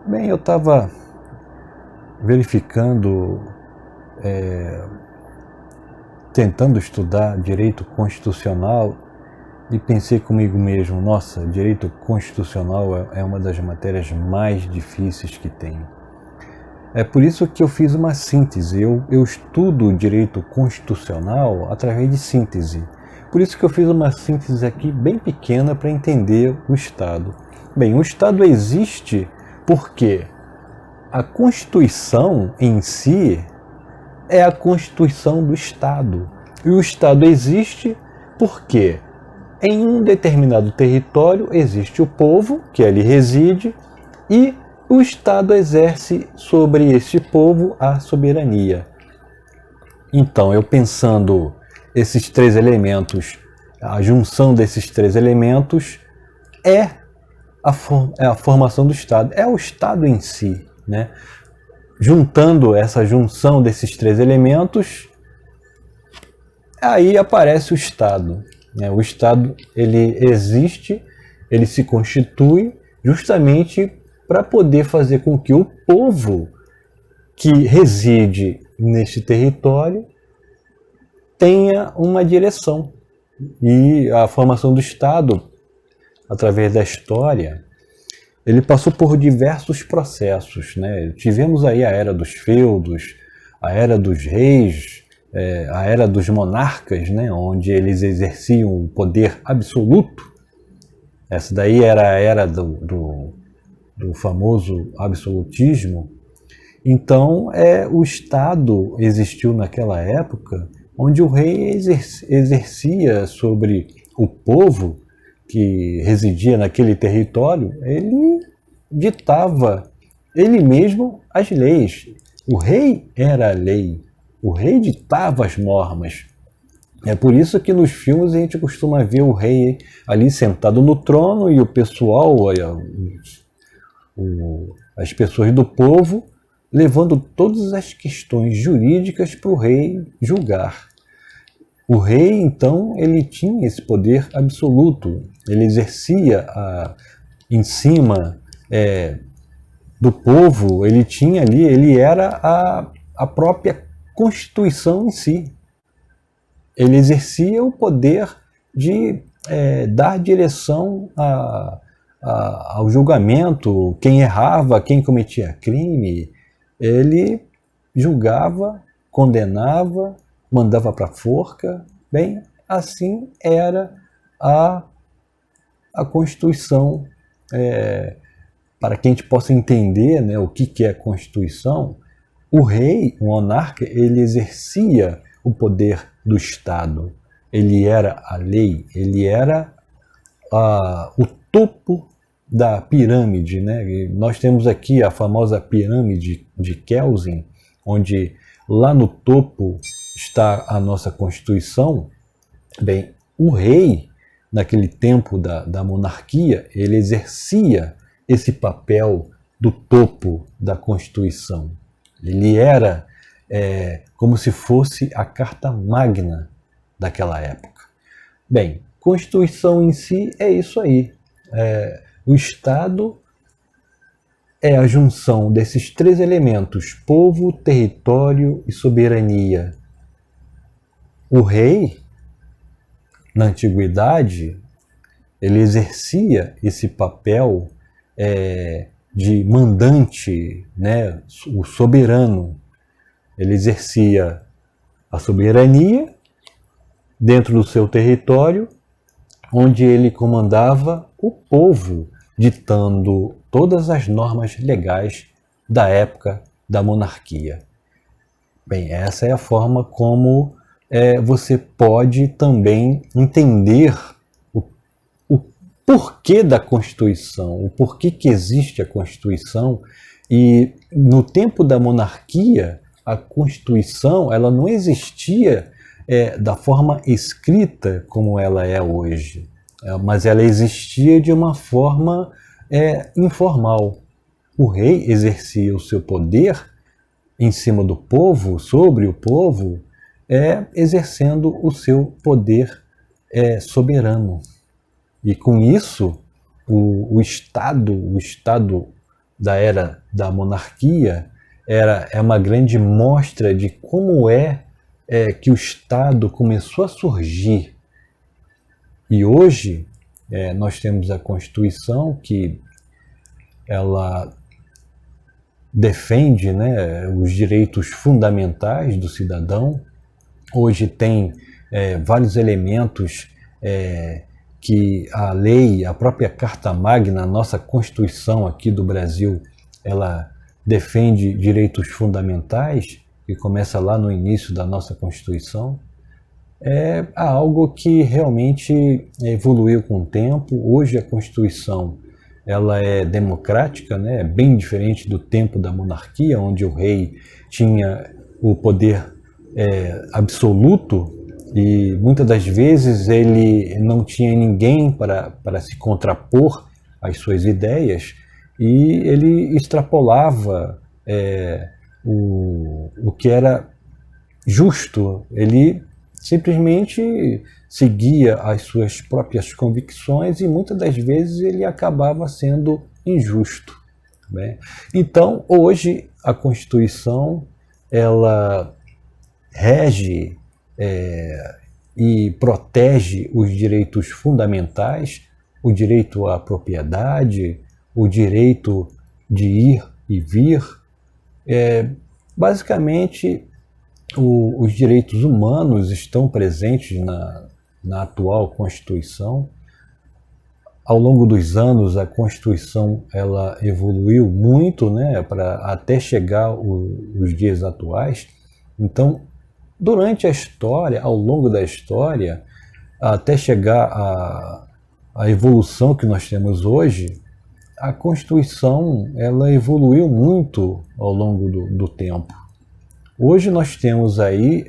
Bem, eu estava verificando, tentando estudar direito constitucional e pensei comigo mesmo, nossa, direito constitucional é uma das matérias mais difíceis que tem. É por isso que eu fiz uma síntese, eu estudo direito constitucional através de síntese. Por isso que eu fiz uma síntese aqui bem pequena para entender o Estado. Bem, o Estado existe porque a Constituição em si é a Constituição do Estado. E o Estado existe porque em um determinado território existe o povo, que ali reside, e o Estado exerce sobre esse povo a soberania. Então, eu pensando esses três elementos, a junção desses três elementos é a formação do Estado, é o Estado em si, né? Juntando essa junção desses três elementos, aí aparece o Estado. Né? O Estado ele existe, ele se constitui justamente para poder fazer com que o povo que reside nesse território tenha uma direção. E a formação do Estado, através da história, ele passou por diversos processos. Né? Tivemos aí a era dos feudos, a era dos reis, a era dos monarcas, né? Onde eles exerciam o poder absoluto. Essa daí era a era do famoso absolutismo. Então, o Estado existiu naquela época onde o rei exercia sobre o povo que residia naquele território, ele ditava ele mesmo as leis. O rei era a lei, o rei ditava as normas. É por isso que nos filmes a gente costuma ver o rei ali sentado no trono e o pessoal, as pessoas do povo, levando todas as questões jurídicas para o rei julgar. O rei, então, ele tinha esse poder absoluto, ele exercia em cima do povo, ele tinha ali, ele era a própria Constituição em si. Ele exercia o poder de dar direção ao julgamento, quem errava, quem cometia crime, ele julgava, condenava, mandava para a forca. Bem, assim era a Constituição. Para que a gente possa entender, né, o que é a Constituição, o rei, o monarca, ele exercia o poder do Estado. Ele era a lei, ele era o topo da pirâmide. Né? E nós temos aqui a famosa pirâmide de Kelsen, onde lá no topo está a nossa Constituição. Bem, o rei, naquele tempo da monarquia, ele exercia esse papel do topo da Constituição. Ele era como se fosse a carta magna daquela época. Bem, Constituição em si é isso aí. O Estado é a junção desses três elementos: povo, território e soberania. O rei, na antiguidade, ele exercia esse papel de mandante, né, o soberano. Ele exercia a soberania dentro do seu território, onde ele comandava o povo, ditando todas as normas legais da época da monarquia. Bem, essa é a forma como você pode também entender o porquê da Constituição, o porquê que existe a Constituição. E no tempo da monarquia, a Constituição ela não existia da forma escrita como ela é hoje, mas ela existia de uma forma informal. O rei exercia o seu poder em cima do povo, sobre o povo, exercendo o seu poder soberano. E com isso, o Estado da era da monarquia é uma grande mostra de como que o Estado começou a surgir. E hoje nós temos a Constituição, que ela defende, né, os direitos fundamentais do cidadão. Hoje tem vários elementos que a lei, a própria Carta Magna, a nossa Constituição aqui do Brasil, ela defende direitos fundamentais, que começa lá no início da nossa Constituição. É algo que realmente evoluiu com o tempo. Hoje a Constituição ela é democrática, né? É bem diferente do tempo da monarquia, onde o rei tinha o poder absoluto e muitas das vezes ele não tinha ninguém para se contrapor às suas ideias e ele extrapolava o que era justo. Ele simplesmente seguia as suas próprias convicções e muitas das vezes ele acabava sendo injusto, né? Então, hoje a Constituição ela rege e protege os direitos fundamentais, o direito à propriedade, o direito de ir e vir. Basicamente, os direitos humanos estão presentes na atual Constituição. Ao longo dos anos, a Constituição ela evoluiu muito, né, até chegar os dias atuais. Então, durante a história, ao longo da história, até chegar à evolução que nós temos hoje, a Constituição ela evoluiu muito ao longo do tempo. Hoje nós temos aí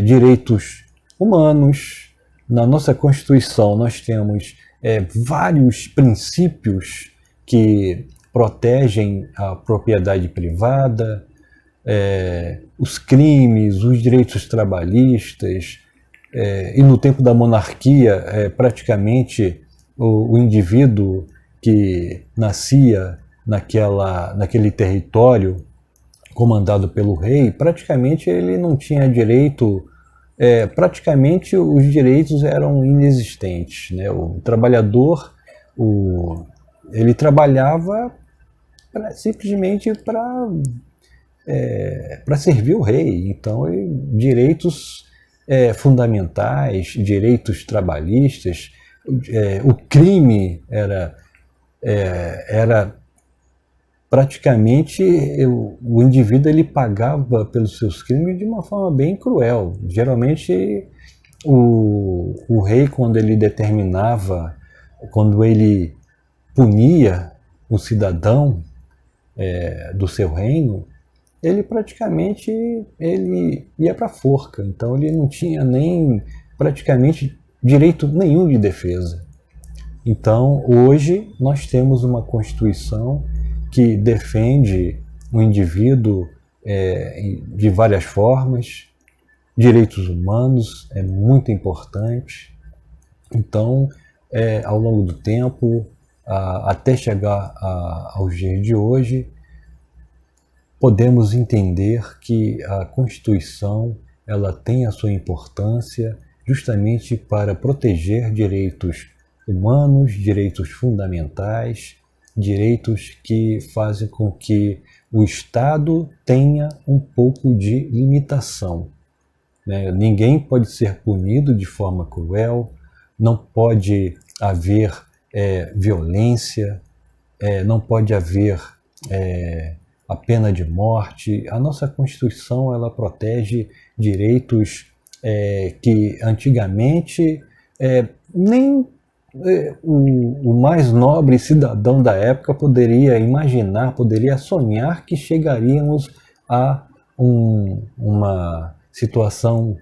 direitos humanos. Na nossa Constituição nós temos vários princípios que protegem a propriedade privada, os crimes, os direitos trabalhistas, e no tempo da monarquia praticamente o indivíduo que nascia naquele território comandado pelo rei, praticamente ele não tinha direito, praticamente os direitos eram inexistentes, né? O trabalhador, ele trabalhava simplesmente para servir o rei. Então, direitos fundamentais, direitos trabalhistas, o crime era praticamente o indivíduo ele pagava pelos seus crimes de uma forma bem cruel. Geralmente o rei, quando ele determinava, quando ele punia o cidadão do seu reino, ele praticamente ia para a forca. Então ele não tinha nem praticamente direito nenhum de defesa. Então hoje nós temos uma Constituição que defende o indivíduo de várias formas. Direitos humanos é muito importante. Então, ao longo do tempo, até chegar aos dias de hoje, podemos entender que a Constituição ela tem a sua importância justamente para proteger direitos humanos, direitos fundamentais, direitos que fazem com que o Estado tenha um pouco de limitação, né? Ninguém pode ser punido de forma cruel, não pode haver violência, não pode haver a pena de morte. A nossa Constituição ela protege direitos que antigamente nem o mais nobre cidadão da época poderia imaginar, poderia sonhar que chegaríamos a uma situação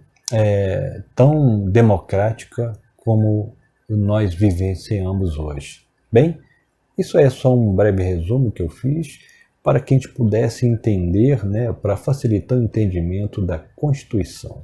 tão democrática como nós vivenciamos hoje. Bem, isso é só um breve resumo que eu fiz para que a gente pudesse entender, né, para facilitar o entendimento da Constituição.